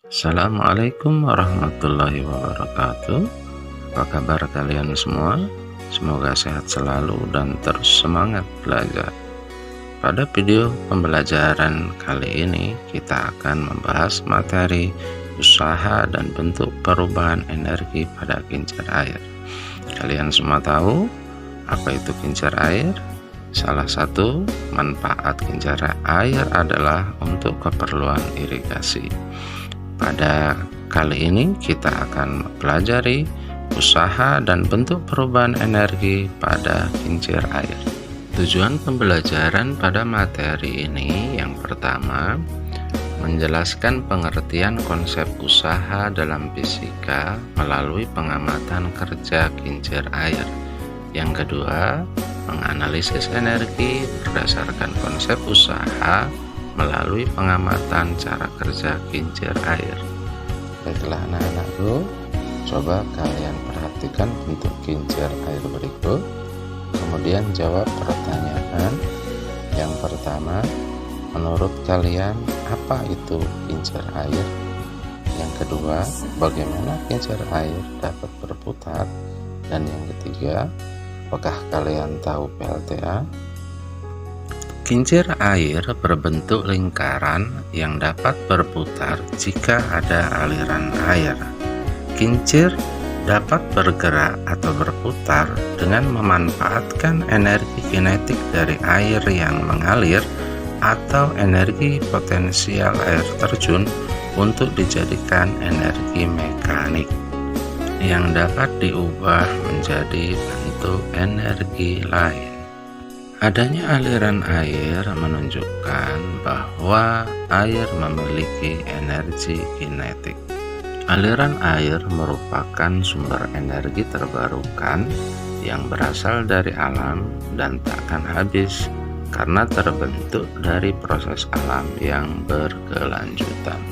Assalamualaikum warahmatullahi wabarakatuh. Apa kabar kalian semua? Semoga sehat selalu dan terus semangat belajar. Pada video pembelajaran kali ini kita akan membahas materi usaha dan bentuk perubahan energi pada kincir air. Kalian semua tahu apa itu kincir air? Salah satu manfaat kincir air adalah untuk keperluan irigasi. Pada kali ini kita akan mempelajari usaha dan bentuk perubahan energi pada kincir air. Tujuan pembelajaran pada materi ini yang pertama, menjelaskan pengertian konsep usaha dalam fisika melalui pengamatan kerja kincir air. Yang kedua, menganalisis energi berdasarkan konsep usaha melalui pengamatan cara kerja kincir air. Baiklah anak-anakku, coba kalian perhatikan bentuk kincir air berikut, kemudian jawab pertanyaan. Yang pertama, menurut kalian apa itu kincir air? Yang kedua, bagaimana kincir air dapat berputar? Dan yang ketiga, apakah kalian tahu PLTA? Kincir air berbentuk lingkaran yang dapat berputar jika ada aliran air. Kincir dapat bergerak atau berputar dengan memanfaatkan energi kinetik dari air yang mengalir atau energi potensial air terjun untuk dijadikan energi mekanik yang dapat diubah menjadi bentuk energi lain. Adanya aliran air menunjukkan bahwa air memiliki energi kinetik. Aliran air merupakan sumber energi terbarukan yang berasal dari alam dan takkan habis karena terbentuk dari proses alam yang berkelanjutan.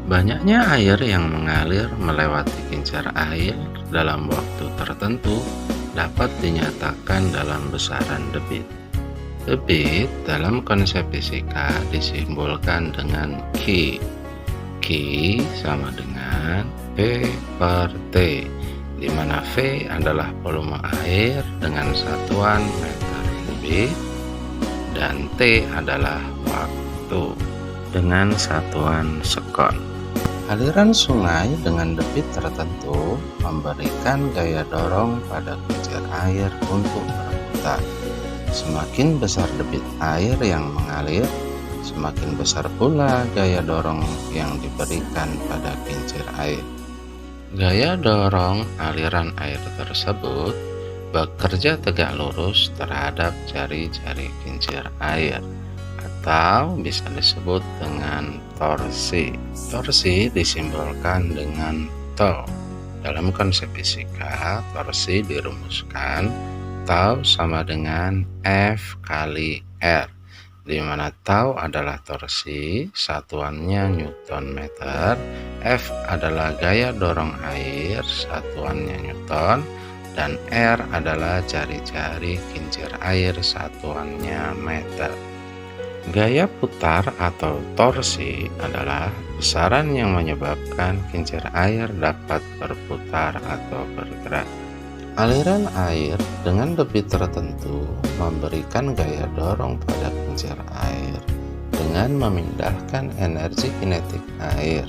Banyaknya air yang mengalir melewati kincir air dalam waktu tertentu dapat dinyatakan dalam besaran debit. Debit dalam konsep fisika disimbolkan dengan Q. Q sama dengan V per T, di mana V adalah volume air dengan satuan meter kubik dan T adalah waktu dengan satuan sekon. Aliran sungai dengan debit tertentu memberikan gaya dorong pada kincir air untuk berputar. Semakin besar debit air yang mengalir, semakin besar pula gaya dorong yang diberikan pada kincir air. Gaya dorong aliran air tersebut bekerja tegak lurus terhadap jari-jari kincir air, atau bisa disebut dengan torsi. Torsi disimbolkan dengan tau. Dalam konsep fisika, torsi dirumuskan tau sama dengan F kali R, di mana tau adalah torsi, satuannya Newton meter, F adalah gaya dorong air, satuannya Newton, dan R adalah jari-jari kincir air, satuannya meter. Gaya putar atau torsi adalah besaran yang menyebabkan kincir air dapat berputar atau bergerak. Aliran air dengan debit tertentu memberikan gaya dorong pada kincir air dengan memindahkan energi kinetik air,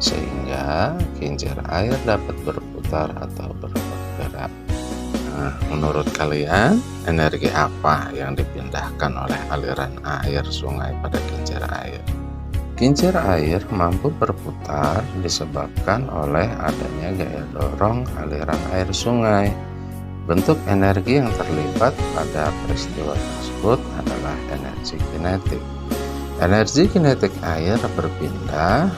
sehingga kincir air dapat berputar atau bergerak. Nah, menurut kalian, energi apa yang dipindahkan oleh aliran air sungai pada kincir air? Kincir air mampu berputar disebabkan oleh adanya gaya dorong aliran air sungai. Bentuk energi yang terlibat pada peristiwa tersebut adalah energi kinetik. Energi kinetik air berpindah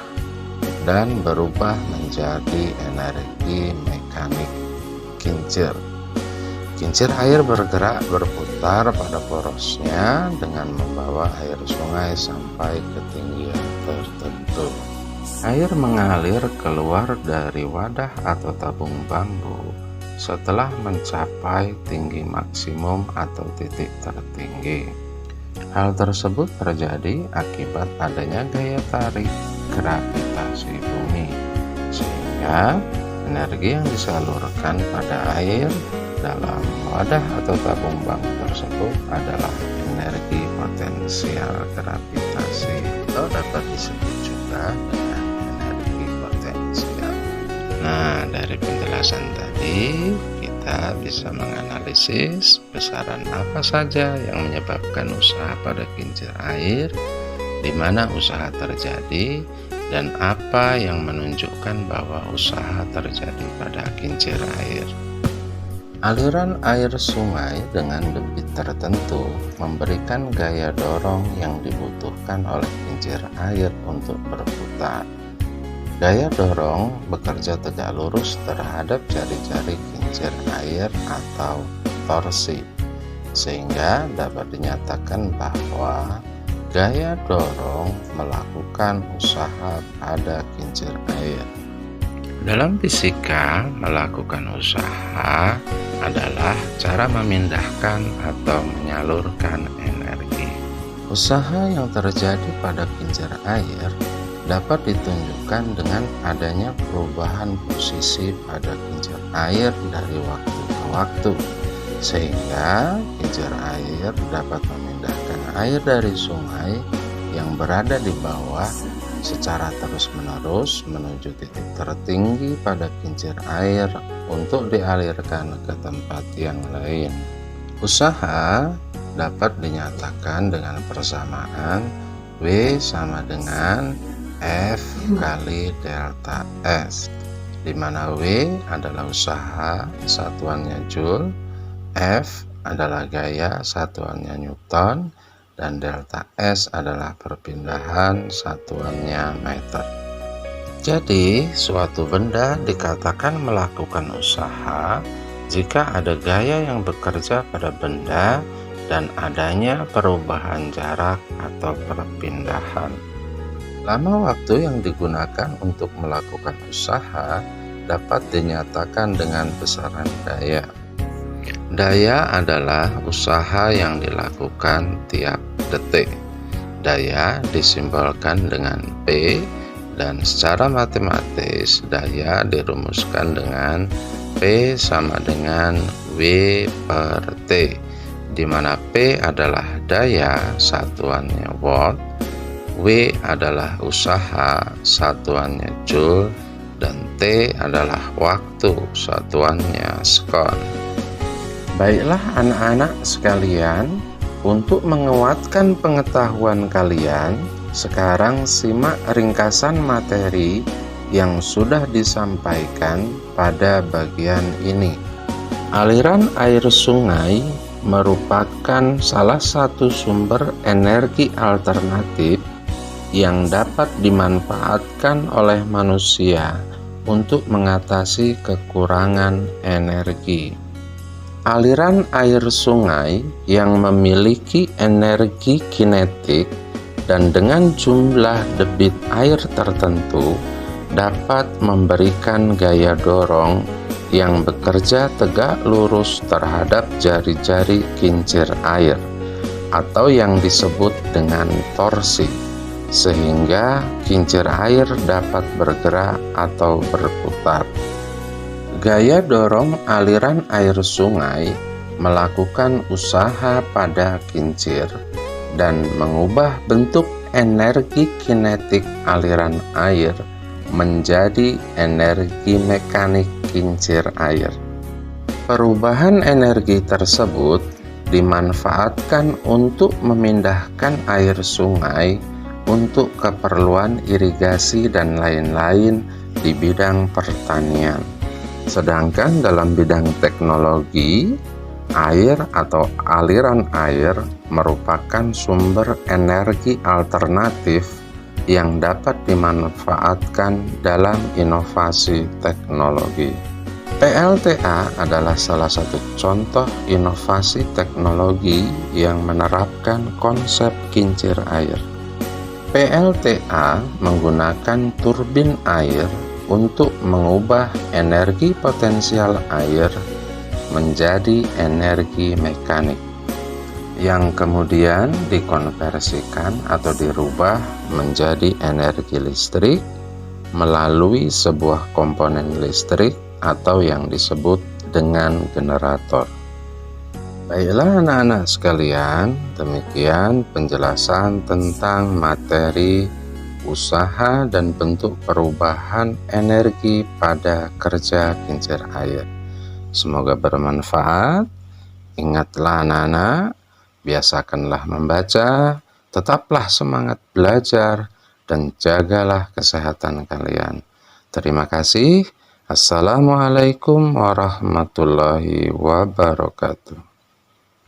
dan berubah menjadi energi mekanik kincir. Kincir air bergerak berputar pada porosnya dengan membawa air sungai sampai ketinggian tertentu. Air mengalir keluar dari wadah atau tabung bambu setelah mencapai tinggi maksimum atau titik tertinggi. Hal tersebut terjadi akibat adanya gaya tarik gravitasi bumi. sehingga energi yang disalurkan pada air dalam wadah atau tabung bank tersebut adalah energi potensial gravitasi, atau dapat disebut juga dengan energi potensial. Nah, dari penjelasan tadi kita bisa menganalisis besaran apa saja yang menyebabkan usaha pada kincir air, di mana usaha terjadi, dan apa yang menunjukkan bahwa usaha terjadi pada kincir air. Aliran air sungai dengan debit tertentu memberikan gaya dorong yang dibutuhkan oleh kincir air untuk berputar. Gaya dorong bekerja tegak lurus terhadap jari-jari kincir air atau torsi, sehingga dapat dinyatakan bahwa gaya dorong melakukan usaha pada kincir air. Dalam fisika, melakukan usaha adalah cara memindahkan atau menyalurkan energi. Usaha yang terjadi pada kincir air dapat ditunjukkan dengan adanya perubahan posisi pada kincir air dari waktu ke waktu, sehingga kincir air dapat memindahkan air dari sungai yang berada di bawah secara terus-menerus menuju titik tertinggi pada kincir air untuk dialirkan ke tempat yang lain. Usaha dapat dinyatakan dengan persamaan W sama dengan F kali delta S, di mana W adalah usaha, satuannya Joule, F adalah gaya, satuannya Newton, dan delta S adalah perpindahan, satuannya meter. Jadi, suatu benda dikatakan melakukan usaha jika ada gaya yang bekerja pada benda dan adanya perubahan jarak atau perpindahan. Lama waktu yang digunakan untuk melakukan usaha dapat dinyatakan dengan besaran daya. Daya adalah usaha yang dilakukan tiap detik. Daya disimbolkan dengan P, dan secara matematis daya dirumuskan dengan P sama dengan W per T, di mana P adalah daya, satuannya watt, W adalah usaha, satuannya joule, dan T adalah waktu, satuannya sekon. Baiklah anak-anak sekalian, untuk menguatkan pengetahuan kalian, sekarang simak ringkasan materi yang sudah disampaikan pada bagian ini. Aliran air sungai merupakan salah satu sumber energi alternatif yang dapat dimanfaatkan oleh manusia untuk mengatasi kekurangan energi. Aliran air sungai yang memiliki energi kinetik dan dengan jumlah debit air tertentu dapat memberikan gaya dorong yang bekerja tegak lurus terhadap jari-jari kincir air atau yang disebut dengan torsi, sehingga kincir air dapat bergerak atau berputar. Gaya dorong aliran air sungai melakukan usaha pada kincir dan mengubah bentuk energi kinetik aliran air menjadi energi mekanik kincir air. Perubahan energi tersebut dimanfaatkan untuk memindahkan air sungai untuk keperluan irigasi dan lain-lain di bidang pertanian. Sedangkan dalam bidang teknologi, air atau aliran air merupakan sumber energi alternatif yang dapat dimanfaatkan dalam inovasi teknologi. PLTA adalah salah satu contoh inovasi teknologi yang menerapkan konsep kincir air. PLTA menggunakan turbin air untuk mengubah energi potensial air menjadi energi mekanik, yang kemudian dikonversikan atau dirubah menjadi energi listrik melalui sebuah komponen listrik atau yang disebut dengan generator. Baiklah anak-anak sekalian, demikian penjelasan tentang materi, usaha, dan bentuk perubahan energi pada kerja kincir air. Semoga bermanfaat. Ingatlah anak-anak, biasakanlah membaca, tetaplah semangat belajar, dan jagalah kesehatan kalian. Terima kasih. Assalamualaikum warahmatullahi wabarakatuh.